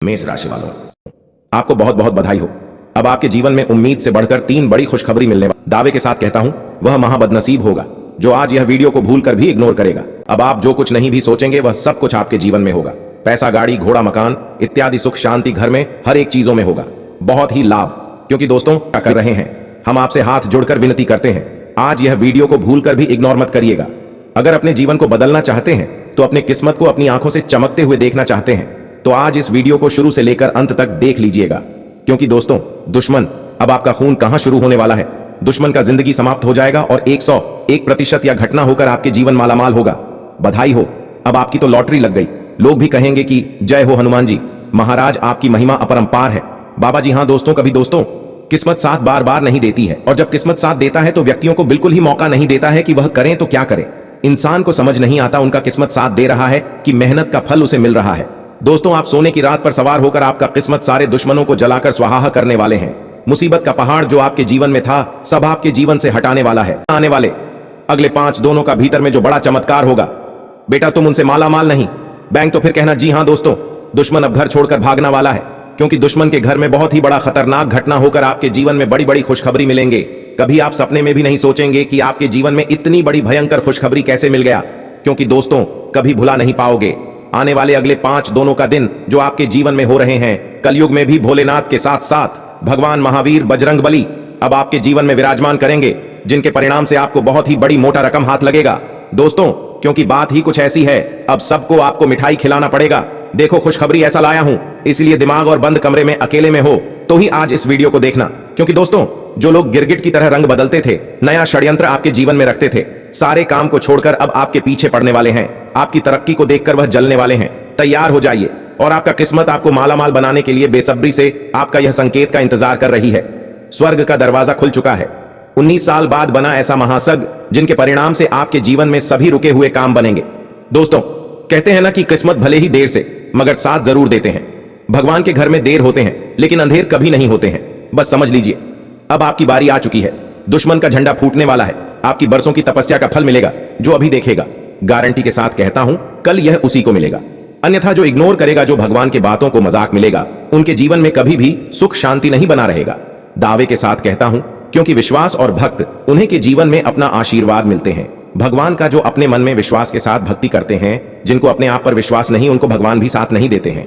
मेष राशि वालों, आपको बहुत बहुत बधाई हो। अब आपके जीवन में उम्मीद से बढ़कर 3 बड़ी खुशखबरी मिलने वाली। दावे के साथ कहता हूं, वह महाबदनसीब होगा जो आज यह वीडियो को भूलकर भी इग्नोर करेगा। अब आप जो कुछ नहीं भी सोचेंगे वह सब कुछ आपके जीवन में होगा। पैसा, गाड़ी, घोड़ा, मकान इत्यादि सुख शांति घर में हर एक चीजों में होगा। बहुत ही लाभ। क्योंकि दोस्तों क्या कर रहे हैं, हम आपसे हाथ जोड़कर विनती करते हैं, आज यह वीडियो को भूलकर भी इग्नोर मत करिएगा। अगर अपने जीवन को बदलना चाहते हैं, तो अपने किस्मत को अपनी आंखों से चमकते हुए देखना चाहते हैं, तो आज इस वीडियो को शुरू से लेकर अंत तक देख लीजिएगा। क्योंकि दोस्तों, दुश्मन अब आपका खून कहां शुरू होने वाला है। दुश्मन का जिंदगी समाप्त हो जाएगा और 101% या घटना होकर आपके जीवन मालामाल होगा। बधाई हो, अब आपकी तो लॉटरी लग गई। लोग भी कहेंगे कि जय हो हनुमान जी महाराज, आपकी महिमा अपरंपार है। बाबा जी हाँ दोस्तों, कभी दोस्तों किस्मत साथ बार बार नहीं देती है, और जब किस्मत साथ देता है तो व्यक्तियों को बिल्कुल ही मौका नहीं देता है कि वह करें तो क्या करें। इंसान को समझ नहीं आता उनका किस्मत साथ दे रहा है कि मेहनत का फल उसे मिल रहा है। दोस्तों, आप सोने की रात पर सवार होकर आपका किस्मत सारे दुश्मनों को जलाकर स्वाहा करने वाले हैं। मुसीबत का पहाड़ जो आपके जीवन में था, सब आपके जीवन से हटाने वाला है। आने वाले अगले 5 दोनों का भीतर में जो बड़ा चमत्कार होगा, बेटा तुम उनसे माला माल नहीं, बैंक तो फिर कहना। जी हां दोस्तों, दुश्मन अब घर छोड़कर भागना वाला है, क्योंकि दुश्मन के घर में बहुत ही बड़ा खतरनाक घटना होकर आपके जीवन में बड़ी बड़ी खुशखबरी मिलेंगे। कभी आप सपने में भी नहीं सोचेंगे कि आपके जीवन में इतनी बड़ी भयंकर खुशखबरी कैसे मिल गया। क्योंकि दोस्तों, कभी भुला नहीं पाओगे आने वाले अगले 5 दोनों का दिन जो आपके जीवन में हो रहे हैं। कलयुग में भी भोलेनाथ के साथ साथ भगवान महावीर बजरंगबली अब आपके जीवन में विराजमान करेंगे, जिनके परिणाम से आपको बहुत ही बड़ी मोटा रकम हाथ लगेगा। दोस्तों, क्योंकि बात ही कुछ ऐसी है, अब सबको आपको मिठाई खिलाना पड़ेगा। देखो, खुशखबरी ऐसा लाया हूं, इसलिए दिमाग और बंद कमरे में अकेले में हो तो ही आज इस वीडियो को देखना। क्योंकि दोस्तों, जो लोग गिरगिट की तरह रंग बदलते थे, नया षड्यंत्र आपके जीवन में रखते थे, सारे काम को छोड़कर अब आपके पीछे पड़ने वाले हैं। आपकी तरक्की को देखकर वह जलने वाले हैं। तैयार हो जाइए, और आपका किस्मत आपको मालामाल बनाने के लिए बेसब्री से आपका यह संकेत का इंतजार कर रही है। स्वर्ग का दरवाजा खुल चुका है। 19 साल बाद बना ऐसा महासग, जिनके परिणाम से आपके जीवन में सभी रुके हुए काम बनेंगे। दोस्तों, कहते हैं ना कि किस्मत भले ही देर से मगर साथ जरूर देते हैं। भगवान के घर में देर होते हैं, लेकिन अंधेर कभी नहीं होते हैं। बस समझ लीजिए, अब आपकी बारी आ चुकी है। दुश्मन का झंडा फूटने वाला है। आपकी बरसों की तपस्या का फल मिलेगा। जो अभी देखेगा, गारंटी के साथ कहता हूं, कल यह उसी को मिलेगा। अन्यथा जो इग्नोर करेगा, जो भगवान के बातों को मजाक मिलेगा, उनके जीवन में कभी भी सुख शांति नहीं बना रहेगा। दावे के साथ कहता हूं, क्योंकि विश्वास और भक्त उन्हीं के जीवन में अपना आशीर्वाद मिलते हैं। भगवान का जो अपने मन में विश्वास के साथ भक्ति करते हैं, जिनको अपने आप पर विश्वास नहीं, उनको भगवान भी साथ नहीं देते हैं।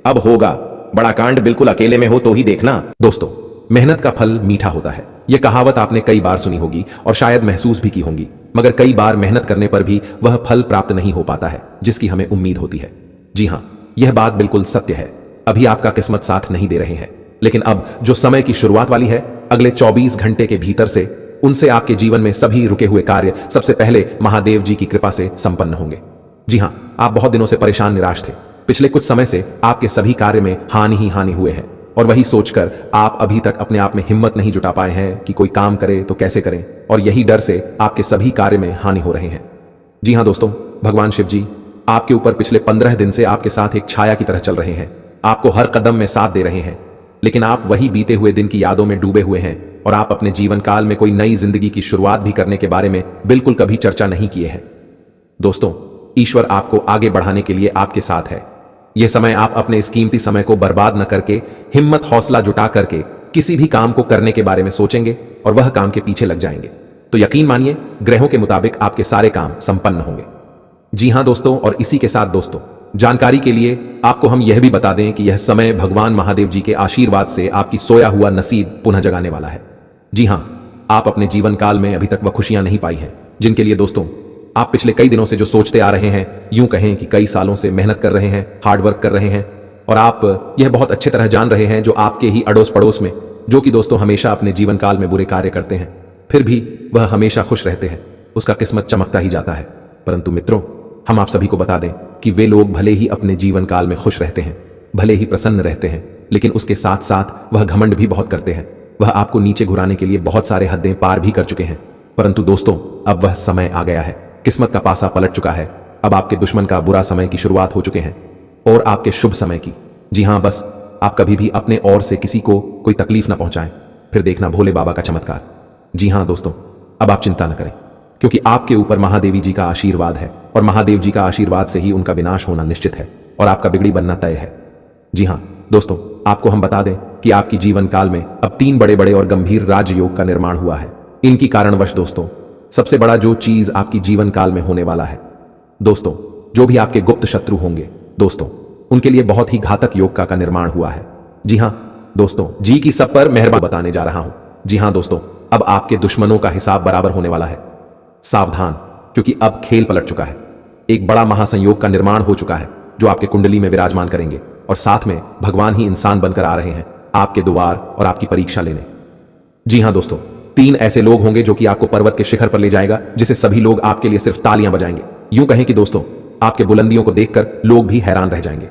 अब होगा बड़ा कांड, बिल्कुल अकेले में हो तो ही देखना। दोस्तों, मेहनत का फल मीठा होता है। यह कहावत आपने कई बार सुनी होगी और शायद महसूस भी की होगी, मगर कई बार मेहनत करने पर भी वह फल प्राप्त नहीं हो पाता है जिसकी हमें उम्मीद होती है। जी हां, यह बात बिल्कुल सत्य है। अभी आपका किस्मत साथ नहीं दे रहे हैं, लेकिन अब जो समय की शुरुआत वाली है, अगले 24 घंटे के भीतर से उनसे आपके जीवन में सभी रुके हुए कार्य सबसे पहले महादेव जी की कृपा से संपन्न होंगे। जी हां, आप बहुत दिनों से परेशान निराश थे। पिछले कुछ समय से आपके सभी कार्य में हानि ही हानि हुए हैं, और वही सोचकर आप अभी तक अपने आप में हिम्मत नहीं जुटा पाए हैं कि कोई काम करे तो कैसे करें, और यही डर से आपके सभी कार्य में हानि हो रहे हैं। जी हां दोस्तों, भगवान शिव जी आपके ऊपर पिछले 15 दिन से आपके साथ एक छाया की तरह चल रहे हैं। आपको हर कदम में साथ दे रहे हैं, लेकिन आप वही बीते हुए दिन की यादों में डूबे हुए हैं, और आप अपने जीवन काल में कोई नई जिंदगी की शुरुआत भी करने के बारे में बिल्कुल कभी चर्चा नहीं किए हैं। दोस्तों, ईश्वर आपको आगे बढ़ाने के लिए आपके साथ है। यह समय आप अपने इस कीमती समय को बर्बाद न करके हिम्मत हौसला जुटा करके किसी भी काम को करने के बारे में सोचेंगे और वह काम के पीछे लग जाएंगे, तो यकीन मानिए ग्रहों के मुताबिक आपके सारे काम संपन्न होंगे। जी हां दोस्तों, और इसी के साथ दोस्तों, जानकारी के लिए आपको हम यह भी बता दें कि यह समय भगवान महादेव जी के आशीर्वाद से आपकी सोया हुआ नसीब पुनः जगाने वाला है। जी हां, आप अपने जीवन काल में अभी तक वह खुशियां नहीं पाई हैं जिनके लिए दोस्तों आप पिछले कई दिनों से जो सोचते आ रहे हैं, यूं कहें कि कई सालों से मेहनत कर रहे हैं, हार्ड वर्क कर रहे हैं, और आप यह बहुत अच्छे तरह जान रहे हैं, जो आपके ही अड़ोस पड़ोस में, जो कि दोस्तों हमेशा अपने जीवन काल में बुरे कार्य करते हैं, फिर भी वह हमेशा खुश रहते हैं, उसका किस्मत चमकता ही जाता है। परंतु मित्रों, हम आप सभी को बता दें कि वे लोग भले ही अपने जीवन काल में खुश रहते हैं, भले ही प्रसन्न रहते हैं, लेकिन उसके साथ साथ वह घमंड भी बहुत करते हैं। वह आपको नीचे घुराने के लिए बहुत सारे हदें पार भी कर चुके हैं। परंतु दोस्तों, अब वह समय आ गया है। किस्मत का पासा पलट चुका है। अब आपके दुश्मन का बुरा समय की शुरुआत हो चुके हैं, और आपके शुभ समय की। जी हां, बस आप कभी भी अपने ओर से किसी को कोई तकलीफ ना पहुंचाएं, फिर देखना भोले बाबा का चमत्कार। जी हां दोस्तों, अब आप चिंता न करें, क्योंकि आपके ऊपर महादेवी जी का आशीर्वाद है, और महादेव जी का आशीर्वाद से ही उनका विनाश होना निश्चित है, और आपका बिगड़ी बनना तय है। जी हां, दोस्तों, आपको हम बता दें कि आपकी जीवन काल में अब 3 बड़े बड़े और गंभीर राजयोग का निर्माण हुआ है। इनकी कारणवश दोस्तों, सबसे बड़ा जो चीज आपकी जीवन काल में होने वाला है दोस्तों, जो भी आपके गुप्त शत्रु होंगे दोस्तों, उनके लिए बहुत ही घातक योग का निर्माण हुआ है। जी हां दोस्तों, जी की सब पर मेहरबान बताने जा रहा हूं। जी हां दोस्तों, अब आपके दुश्मनों का हिसाब बराबर होने वाला है। सावधान, क्योंकि अब खेल पलट चुका है। एक बड़ा महासंयोग का निर्माण हो चुका है जो आपके कुंडली में विराजमान करेंगे, और साथ में भगवान ही इंसान बनकर आ रहे हैं आपके द्वार और आपकी परीक्षा लेने। जी हां दोस्तों, 3 ऐसे लोग होंगे जो कि आपको पर्वत के शिखर पर ले जाएगा, जिसे सभी लोग आपके लिए सिर्फ तालियां बजाएंगे। यूं कहें कि दोस्तों, आपके बुलंदियों को देखकर लोग भी हैरान रह जाएंगे।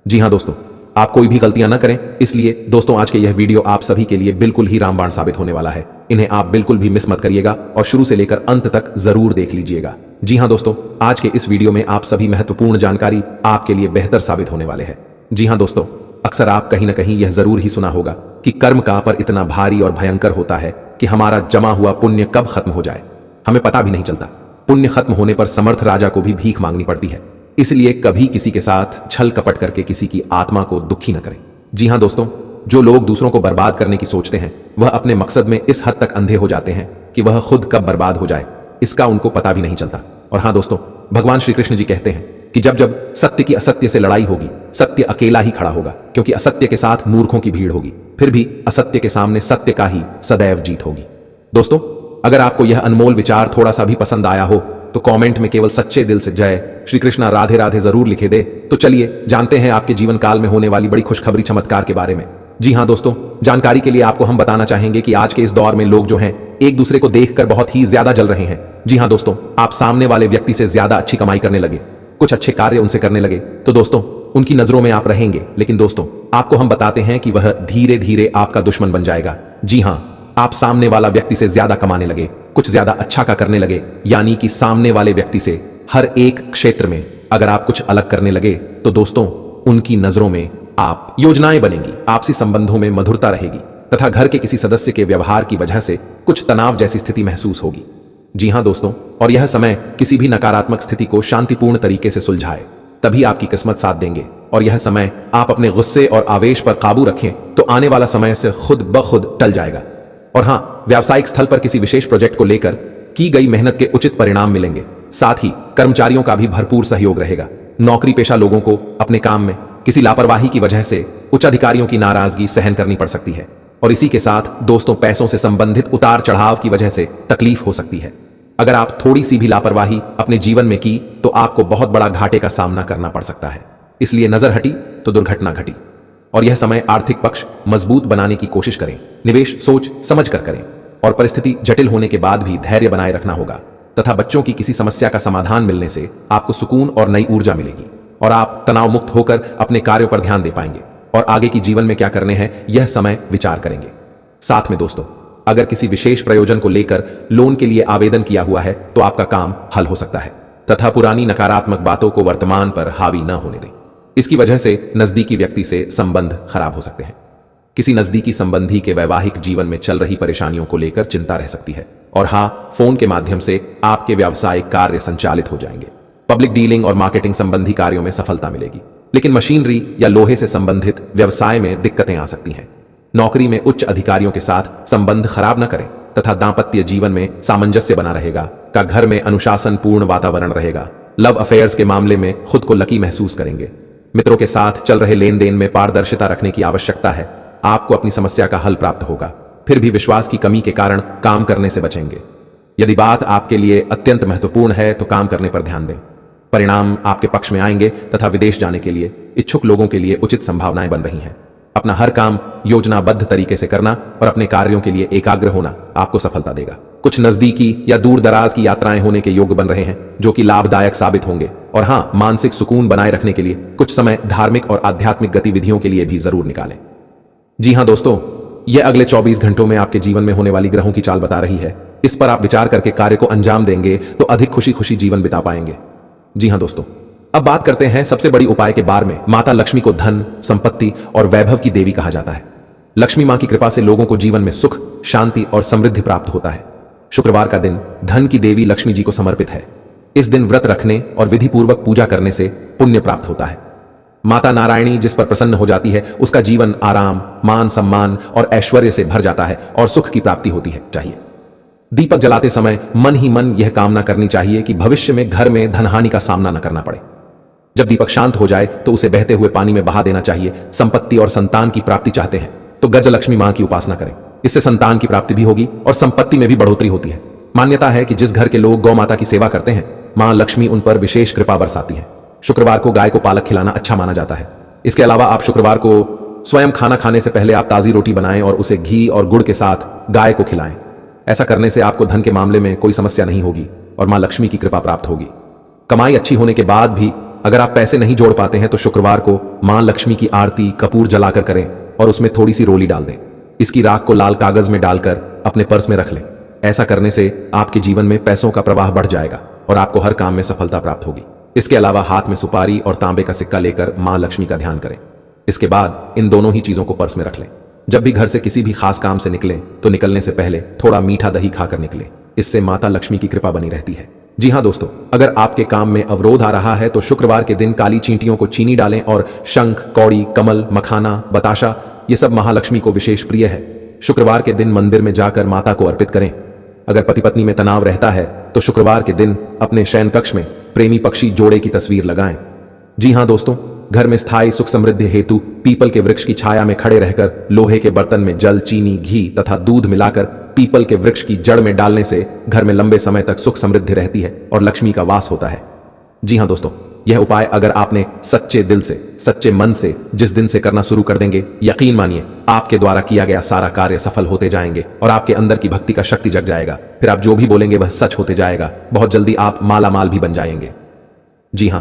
जी हां दोस्तों, आप कोई भी गलतियां न करें। इसलिए दोस्तों, आज के यह वीडियो आप सभी के लिए बिल्कुल ही रामबाण साबित होने वाला है। इन्हें आप बिल्कुल भी मिस मत करिएगा और शुरू से लेकर अंत तक जरूर देख लीजिएगा। जी हां दोस्तों, आज के इस वीडियो में आप सभी महत्वपूर्ण जानकारी आपके लिए बेहतर साबित होने वाले हैं। जी हां दोस्तों, अक्सर आप कहीं ना कहीं यह जरूर ही सुना होगा कि कर्म का पर इतना भारी और भयंकर होता है कि हमारा जमा हुआ पुण्य कब खत्म हो जाए हमें पता भी नहीं चलता। पुण्य खत्म होने पर समर्थ राजा को भी भीख मांगनी पड़ती है। इसलिए कभी किसी के साथ छल कपट करके किसी की आत्मा को दुखी न करें। जी हां दोस्तों, जो लोग दूसरों को बर्बाद करने की सोचते हैं वह अपने मकसद में इस हद तक अंधे हो जाते हैं कि वह खुद कब बर्बाद हो जाए इसका उनको पता भी नहीं चलता। और हां दोस्तों, भगवान श्री कृष्ण जी कहते हैं कि जब जब सत्य की असत्य से लड़ाई होगी, सत्य अकेला ही खड़ा होगा, क्योंकि असत्य के साथ मूर्खों की भीड़ होगी। फिर भी असत्य के सामने सत्य का ही सदैव जीत होगी। दोस्तों, अगर आपको यह अनमोल विचार थोड़ा सा भी पसंद आया हो तो कमेंट में केवल सच्चे दिल से जय श्री कृष्णा राधे राधे जरूर लिखे दे। तो चलिए जानते हैं आपके जीवन काल में होने वाली बड़ी खुशखबरी चमत्कार के बारे में। जी हां दोस्तों, जानकारी के लिए आपको हम बताना चाहेंगे कि आज के इस दौर में लोग जो हैं एक दूसरे को देखकर बहुत ही ज्यादा जल रहे हैं। जी हां दोस्तों, आप सामने वाले व्यक्ति से ज्यादा अच्छी कमाई करने लगे, कुछ अच्छे कार्य उनसे करने लगे तो दोस्तों उनकी नजरों में आप रहेंगे, लेकिन दोस्तों आपको हम बताते हैं कि वह धीरे धीरे आपका दुश्मन बन जाएगा। जी हां, आप सामने वाला व्यक्ति से ज्यादा कमाने लगे, कुछ ज्यादा अच्छा का करने लगे, यानी कि सामने वाले व्यक्ति से हर एक क्षेत्र में अगर आप कुछ अलग करने लगे तो दोस्तों उनकी नजरों में आप योजनाएं बनेंगी, आपसी संबंधों में मधुरता रहेगी तथा घर के किसी सदस्य के व्यवहार की वजह से कुछ तनाव जैसी स्थिति महसूस होगी। जी हां दोस्तों, और यह समय किसी भी नकारात्मक स्थिति को शांतिपूर्ण तरीके से सुलझाए, तभी आपकी किस्मत साथ देंगे। और यह समय आप अपने गुस्से और आवेश पर काबू रखें तो आने वाला समय से खुद ब खुद टल जाएगा। और हां, व्यावसायिक स्थल पर किसी विशेष प्रोजेक्ट को लेकर की गई मेहनत के उचित परिणाम मिलेंगे। साथ ही कर्मचारियों का भी भरपूर सहयोग रहेगा। नौकरी पेशा लोगों को अपने काम में किसी लापरवाही की वजह से उच्च अधिकारियों की नाराजगी सहन करनी पड़ सकती है, और इसी के साथ दोस्तों पैसों से संबंधित उतार चढ़ाव की वजह से तकलीफ हो सकती है। अगर आप थोड़ी सी भी लापरवाही अपने जीवन में की तो आपको बहुत बड़ा घाटे का सामना करना पड़ सकता है। इसलिए नजर हटी तो दुर्घटना घटी। और यह समय आर्थिक पक्ष मजबूत बनाने की कोशिश करें, निवेश सोच समझ कर करें, और परिस्थिति जटिल होने के बाद भी धैर्य बनाए रखना होगा तथा बच्चों की किसी समस्या का समाधान मिलने से आपको सुकून और नई ऊर्जा मिलेगी और आप तनाव मुक्त होकर अपने कार्यों पर ध्यान दे पाएंगे और आगे की जीवन में क्या करने हैं यह समय विचार करेंगे। साथ में दोस्तों, अगर किसी विशेष प्रयोजन को लेकर लोन के लिए आवेदन किया हुआ है तो आपका काम हल हो सकता है तथा पुरानी नकारात्मक बातों को वर्तमान पर हावी न होने दें। इसकी वजह से नजदीकी व्यक्ति से संबंध खराब हो सकते हैं। किसी नजदीकी संबंधी के वैवाहिक जीवन में चल रही परेशानियों को लेकर चिंता रह सकती है। और हां, फोन के माध्यम से आपके व्यावसायिक कार्य संचालित हो जाएंगे। पब्लिक डीलिंग और मार्केटिंग संबंधी कार्यों में सफलता मिलेगी, लेकिन मशीनरी या लोहे से संबंधित व्यवसाय में दिक्कतें आ सकती हैं। नौकरी में उच्च अधिकारियों के साथ संबंध खराब न करें तथा दांपत्य जीवन में सामंजस्य बना रहेगा। का घर में अनुशासन पूर्ण वातावरण रहेगा। लव अफेयर्स के मामले में खुद को लकी महसूस करेंगे। मित्रों के साथ चल रहे लेन देन में पारदर्शिता रखने की आवश्यकता है। आपको अपनी समस्या का हल प्राप्त होगा, फिर भी विश्वास की कमी के कारण काम करने से बचेंगे। यदि बात आपके लिए अत्यंत महत्वपूर्ण है तो काम करने पर ध्यान दें। परिणाम आपके पक्ष में आएंगे तथा विदेश जाने के लिए इच्छुक लोगों के लिए उचित संभावनाएं बन रही हैं। अपना हर काम योजनाबद्ध तरीके से करना और अपने कार्यों के लिए एकाग्र होना आपको सफलता देगा। कुछ नजदीकी या दूर दराज की यात्राएं होने के योग्य बन रहे हैं जो कि लाभदायक साबित होंगे। और हां, मानसिक सुकून बनाए रखने के लिए कुछ समय धार्मिक और आध्यात्मिक गतिविधियों के लिए भी जरूर निकालें। जी हां दोस्तों, यह अगले 24 घंटों में आपके जीवन में होने वाली ग्रहों की चाल बता रही है। इस पर आप विचार करके कार्य को अंजाम देंगे तो अधिक खुशी खुशी जीवन बिता पाएंगे। जी हां दोस्तों, अब बात करते हैं सबसे बड़ी उपाय के बारे में। माता लक्ष्मी को धन, संपत्ति और वैभव की देवी कहा जाता है। लक्ष्मी मां की कृपा से लोगों को जीवन में सुख, शांति और समृद्धि प्राप्त होता है। शुक्रवार का दिन धन की देवी लक्ष्मी जी को समर्पित है। इस दिन व्रत रखने और विधि पूर्वक पूजा करने से पुण्य प्राप्त होता है। माता नारायणी जिस पर प्रसन्न हो जाती है उसका जीवन आराम, मान सम्मान और ऐश्वर्य से भर जाता है और सुख की प्राप्ति होती है। चाहिए दीपक जलाते समय मन ही मन यह कामना करनी चाहिए कि भविष्य में घर में धनहानि का सामना न करना पड़े। जब दीपक शांत हो जाए तो उसे बहते हुए पानी में बहा देना चाहिए। संपत्ति और संतान की प्राप्ति चाहते हैं तो गजलक्ष्मी मां की उपासना करें, इससे संतान की प्राप्ति भी होगी और संपत्ति में भी बढ़ोतरी होती है। मान्यता है कि जिस घर के लोग गौ माता की सेवा करते हैं मां लक्ष्मी उन पर विशेष कृपा बरसाती है। शुक्रवार को गाय को पालक खिलाना अच्छा माना जाता है। इसके अलावा आप शुक्रवार को स्वयं खाना खाने से पहले आप ताजी रोटी बनाएं और उसे घी और गुड़ के साथ गाय को खिलाएं। ऐसा करने से आपको धन के मामले में कोई समस्या नहीं होगी और मां लक्ष्मी की कृपा प्राप्त होगी। कमाई अच्छी होने के बाद भी अगर आप पैसे नहीं जोड़ पाते हैं तो शुक्रवार को मां लक्ष्मी की आरती कपूर जलाकर करें और उसमें थोड़ी सी रोली डाल दें। इसकी राख को लाल कागज में डालकर अपने पर्स में रख लें। ऐसा करने से आपके जीवन में पैसों का प्रवाह बढ़ जाएगा और आपको हर काम में सफलता प्राप्त होगी। इसके अलावा हाथ में सुपारी और तांबे का सिक्का लेकर मां लक्ष्मी का ध्यान करें। इसके बाद इन दोनों ही चीजों को पर्स में रख लें। जब भी घर से किसी भी खास काम से निकलें तो निकलने से पहले थोड़ा मीठा दही खाकर निकलें। इससे माता लक्ष्मी की कृपा बनी रहती है। जी हां दोस्तों, अगर आपके काम में अवरोध आ रहा है तो शुक्रवार के दिन काली चींटियों को चीनी डालें और शंख, कौड़ी, कमल, मखाना, बताशा ये सब महालक्ष्मी को विशेष प्रिय है। शुक्रवार के दिन मंदिर में जाकर माता को अर्पित करें। अगर पति पत्नी में तनाव रहता है तो शुक्रवार के दिन अपने शयन कक्ष में प्रेमी पक्षी जोड़े की तस्वीर लगाएं। जी हां दोस्तों, घर में स्थायी सुख समृद्धि हेतु पीपल के वृक्ष की छाया में खड़े रहकर लोहे के बर्तन में जल, चीनी, घी तथा दूध मिलाकर पीपल के वृक्ष की जड़ में डालने से घर में लंबे समय तक सुख समृद्धि रहती है और लक्ष्मी का वास होता है। जी हां दोस्तों, यह उपाय अगर आपने सच्चे दिल से, सच्चे मन से जिस दिन से करना शुरू कर देंगे, यकीन मानिए आपके द्वारा किया गया सारा कार्य सफल होते जाएंगे और आपके अंदर की भक्ति का शक्ति जग जाएगा। फिर आप जो भी बोलेंगे वह सच होते जाएगा। बहुत जल्दी आप माला माल भी बन जाएंगे। जी हां,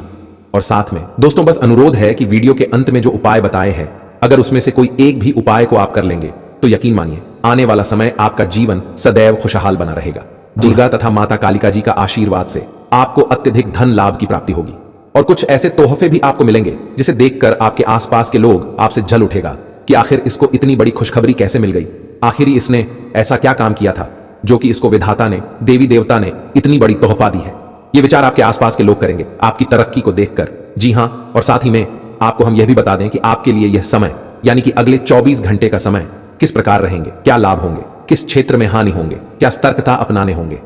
और साथ में दोस्तों बस अनुरोध है कि वीडियो के अंत में जो उपाय बताए हैं अगर उसमें से कोई एक भी उपाय को आप कर लेंगे तो यकीन मानिए आने वाला समय आपका जीवन सदैव खुशहाल बना रहेगा। दुर्गा तथा माता कालिका जी का आशीर्वाद से आपको अत्यधिक धन लाभ की प्राप्ति होगी और कुछ ऐसे तोहफे भी आपको मिलेंगे जिसे देखकर आपके आसपास के लोग आपसे जल उठेगा कि आखिर इसको इतनी बड़ी खुशखबरी कैसे मिल गई, आखिर इसने ऐसा क्या काम किया था जो कि इसको विधाता ने, देवी देवता ने इतनी बड़ी तोहफा दी है। ये विचार आपके आसपास के लोग करेंगे आपकी तरक्की को देखकर। जी हां, और साथ ही में आपको हम यह भी बता दें कि आपके लिए यह समय यानी कि अगले 24 घंटे का समय किस प्रकार रहेंगे, क्या लाभ होंगे, किस क्षेत्र में हानि होंगे, क्या सतर्कता अपनाने होंगे।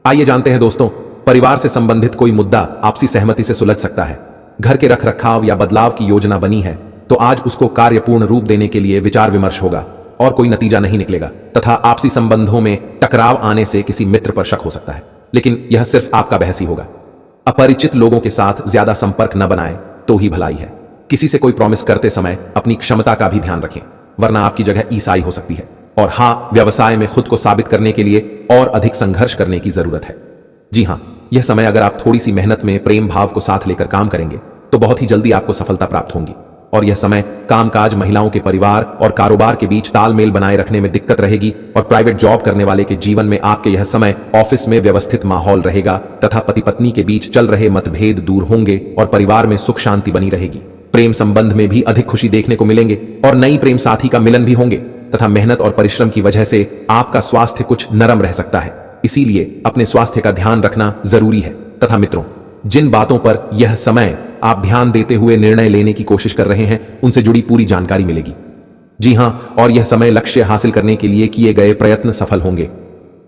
आइए जानते हैं दोस्तों। परिवार से संबंधित कोई मुद्दा आपसी सहमति से सुलझ सकता है। घर के रख रखाव या बदलाव की योजना बनी है तो आज उसको कार्यपूर्ण रूप देने के लिए विचार विमर्श होगा और कोई नतीजा नहीं निकलेगा तथा आपसी संबंधों में टकराव आने से किसी मित्र पर शक हो सकता है, लेकिन यह सिर्फ आपका बहस ही होगा। अपरिचित लोगों के साथ ज्यादा संपर्क न बनाएं तो ही भलाई है। किसी से कोई प्रॉमिस करते समय अपनी क्षमता का भी ध्यान रखें, वरना आपकी जगह ईसाई हो सकती है। और हां, व्यवसाय में खुद को साबित करने के लिए और अधिक संघर्ष करने की जरूरत है। जी हां, यह समय अगर आप थोड़ी सी मेहनत में प्रेम भाव को साथ लेकर काम करेंगे तो बहुत ही जल्दी आपको सफलता प्राप्त होगी। और यह समय कामकाज, महिलाओं के परिवार और कारोबार के बीच तालमेल बनाए रखने में दिक्कत रहेगी और प्राइवेट जॉब करने वाले के जीवन में आपके यह समय ऑफिस में व्यवस्थित माहौल रहेगा तथा पति पत्नी के बीच चल रहे मतभेद दूर होंगे और परिवार में सुख शांति बनी रहेगी। प्रेम संबंध में भी अधिक खुशी देखने को मिलेंगे और नई प्रेम साथी का मिलन भी होंगे तथा मेहनत और परिश्रम की वजह से आपका स्वास्थ्य कुछ नरम रह सकता है, इसीलिए अपने स्वास्थ्य का ध्यान रखना जरूरी है। तथा मित्रों, जिन बातों पर यह समय आप ध्यान देते हुए निर्णय लेने की कोशिश कर रहे हैं उनसे जुड़ी पूरी जानकारी मिलेगी। जी हां, और यह समय लक्ष्य हासिल करने के लिए किए गए प्रयत्न सफल होंगे।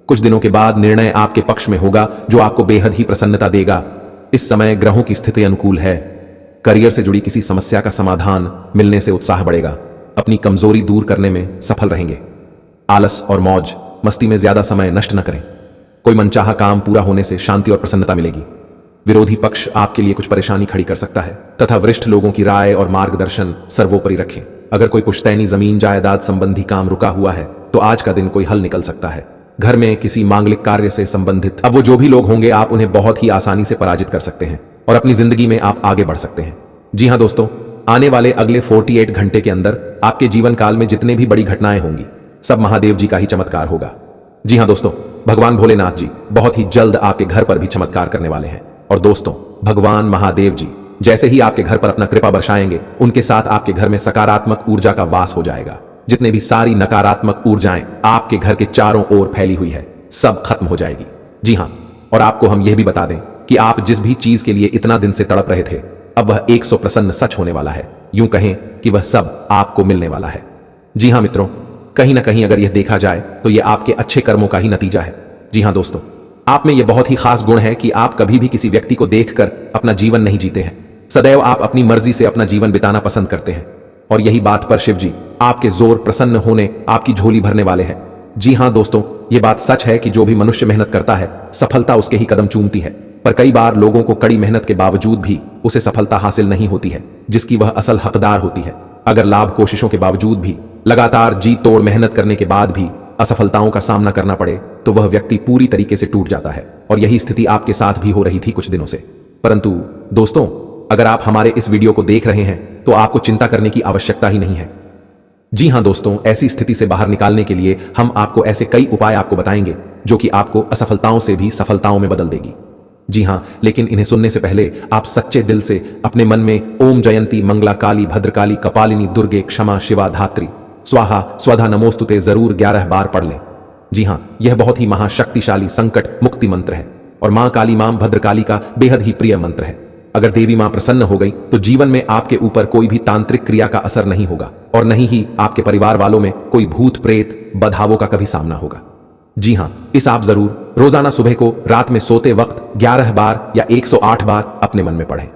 कुछ दिनों के बाद निर्णय आपके पक्ष में होगा जो आपको बेहद ही प्रसन्नता देगा। इस समय ग्रहों की स्थिति अनुकूल है। करियर से जुड़ी किसी समस्या का समाधान मिलने से उत्साह बढ़ेगा। अपनी कमजोरी दूर करने में सफल रहेंगे। आलस और मौज मस्ती में ज्यादा समय नष्ट न करें। कोई मनचाहा काम पूरा होने से शांति और प्रसन्नता मिलेगी। विरोधी पक्ष आपके लिए कुछ परेशानी खड़ी कर सकता है तथा वरिष्ठ लोगों की राय और मार्गदर्शन सर्वोपरि रखें। अगर कोई पुश्तैनी जमीन जायदाद संबंधी काम रुका हुआ है तो आज का दिन कोई हल निकल सकता है। घर में किसी मांगलिक कार्य से संबंधित अब वो जो भी लोग होंगे आप उन्हें बहुत ही आसानी से पराजित कर सकते हैं और अपनी जिंदगी में आप आगे बढ़ सकते हैं। जी हां दोस्तों, आने वाले अगले 48 घंटे के अंदर आपके जीवन काल में जितने भी बड़ी घटनाएं होंगी सब महादेव जी का ही चमत्कार होगा। जी हां दोस्तों, भगवान भोलेनाथ जी बहुत ही जल्द आपके घर पर भी चमत्कार करने वाले हैं। और दोस्तों, भगवान महादेव जी जैसे ही आपके घर पर अपना कृपा बरसाएंगे उनके साथ आपके घर में सकारात्मक ऊर्जा का वास हो जाएगा। जितने भी सारी नकारात्मक ऊर्जाएं आपके घर के चारों ओर फैली हुई है सब खत्म हो जाएगी। जी हां, और आपको हम यह भी बता दें कि आप जिस भी चीज के लिए इतना दिन से तड़प रहे थे अब वह 100 प्रसन्न सच होने वाला है। यूं कहें कि वह सब आपको मिलने वाला है। जी हां मित्रों, कहीं ना कहीं अगर यह देखा जाए तो यह आपके अच्छे कर्मों का ही नतीजा है। जी हां दोस्तों, आप में यह बहुत ही खास गुण है कि आप कभी भी किसी व्यक्ति को देखकर अपना जीवन नहीं जीते हैं। सदैव आप अपनी मर्जी से अपना जीवन बिताना पसंद करते हैं और यही बात पर शिव जी आपके जोर प्रसन्न होने आपकी झोली भरने वाले हैं। जी हां दोस्तों, यह बात सच है कि जो भी मनुष्य मेहनत करता है सफलता उसके ही कदम चूमती है, पर कई बार लोगों को कड़ी मेहनत के बावजूद भी उसे सफलता हासिल नहीं होती है जिसकी वह असल हकदार होती है। अगर लाभ कोशिशों के बावजूद भी, लगातार जी तोड़ मेहनत करने के बाद भी असफलताओं का सामना करना पड़े तो वह व्यक्ति पूरी तरीके से टूट जाता है। और यही स्थिति आपके साथ भी हो रही थी कुछ दिनों से। परंतु दोस्तों, अगर आप हमारे इस वीडियो को देख रहे हैं तो आपको चिंता करने की आवश्यकता ही नहीं है। जी हां दोस्तों, ऐसी स्थिति से बाहर निकालने के लिए हम आपको ऐसे कई उपाय आपको बताएंगे जो कि आपको असफलताओं से भी सफलताओं में बदल देगी। जी हां, लेकिन इन्हें सुनने से पहले आप सच्चे दिल से अपने मन में ओम जयंती मंगला काली भद्रकाली कपालिनी दुर्गे क्षमा शिवा धात्री स्वाहा स्वधा नमोस्तुते जरूर 11 बार पढ़ लें। जी हां, यह बहुत ही महाशक्तिशाली संकट मुक्ति मंत्र है और मां काली मां भद्रकाली का बेहद ही प्रिय मंत्र है। अगर देवी मां प्रसन्न हो गई तो जीवन में आपके ऊपर कोई भी तांत्रिक क्रिया का असर नहीं होगा और नहीं ही आपके परिवार वालों में कोई भूत प्रेत बदहावों का कभी सामना होगा। जी हां, इस आप जरूर रोजाना सुबह को रात में सोते वक्त 11 बार या 108 बार अपने मन में पढ़ें।